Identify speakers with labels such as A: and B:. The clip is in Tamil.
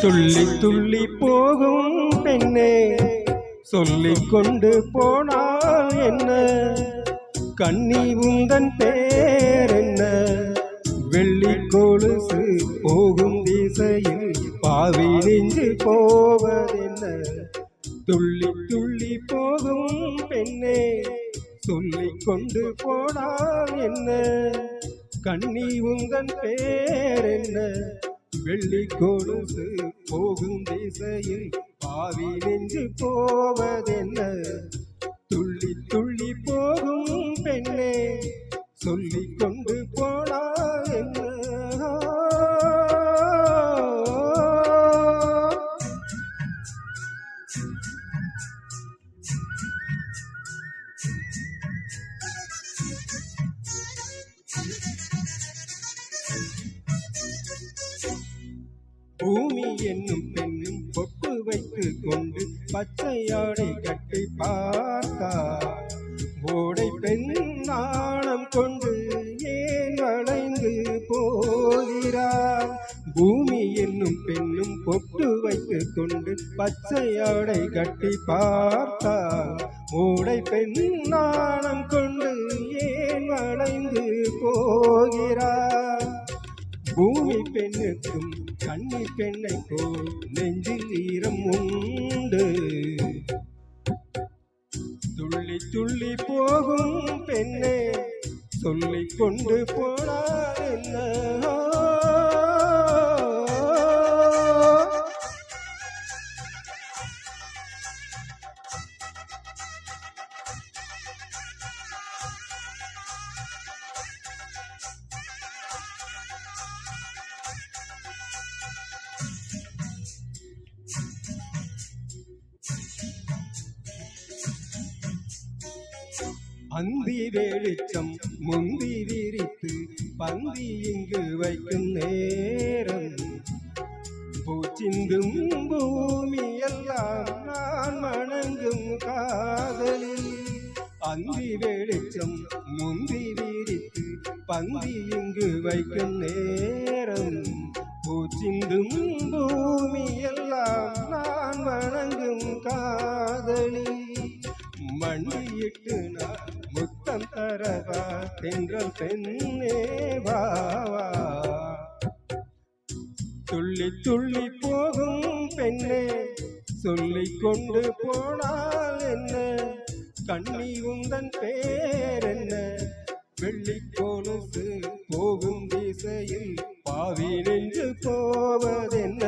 A: துள்ளி துள்ளி போகும் பெண்ணே சொல்லிக் கொண்டு போனால் என்ன? கண்ணி உந்தன் பேர் என்ன? வெள்ளி கொலுசு போகும் திசையில் பாவி நெஞ்சு போவதென்ன? துள்ளி துள்ளி போகும் பெண்ணே சொல்லிக் கொண்டு போனால் என்ன? கண்ணி உந்தன் பேர் என்ன? வெள்ளி கொலுசு போகும் திசையில் பாவி நெஞ்சு போவதென்ன? துள்ளி துள்ளி போகும் பெண்ணே சொல்லிக் கொண்டு போனால் என்ன? பூமி என்னும் பெண்ணும் பொட்டு வைத்து கொண்டு பச்சையாடை கட்டி பார்த்தா ஓடை பெண் நாணம் கொண்டு ஏன் வளைந்து போகிறார்? பூமி என்னும் பெண்ணும் பொட்டு வைத்து கொண்டு பச்சையாடை கட்டி பார்த்தா ஓடை பெண் நாணம் கொண்டு ஏன் வளைந்து போகிறார்? பூமி பெண்ணுக்கும் கண்ணி பெண்ணை போல் நெஞ்சில் ஈரம் உண்டு. துள்ளி துள்ளி போகும் பெண்ணே சொல்லிக் கொண்டு போனால் என்ன? அந்தி வெளிச்சம் முந்தி விரித்து பந்தி இங்கு வைக்கும் நேரம் பூச்சிந்தும் பூமி எல்லாம் நான் வணங்கும் காதலில். அந்தி வெளிச்சம் முந்தி விரித்து பந்தி இங்கு வைக்கும் நேரம் பூச்சிந்தும் பூமி எல்லாம் நான் வணங்கும் காதலில். மண்டியிட்டு நான் முத்தம் தரவா தென்றல் பெண்ணே வாவா? துள்ளி துள்ளி போகும் பெண்ணே சொல்லிக் கொண்டு போனால் என்ன? கண்ணி உந்தன் பேர் என்ன? வெள்ளி கொலுசு போகும் திசையில் பாவி நெஞ்சு போவதென்ன?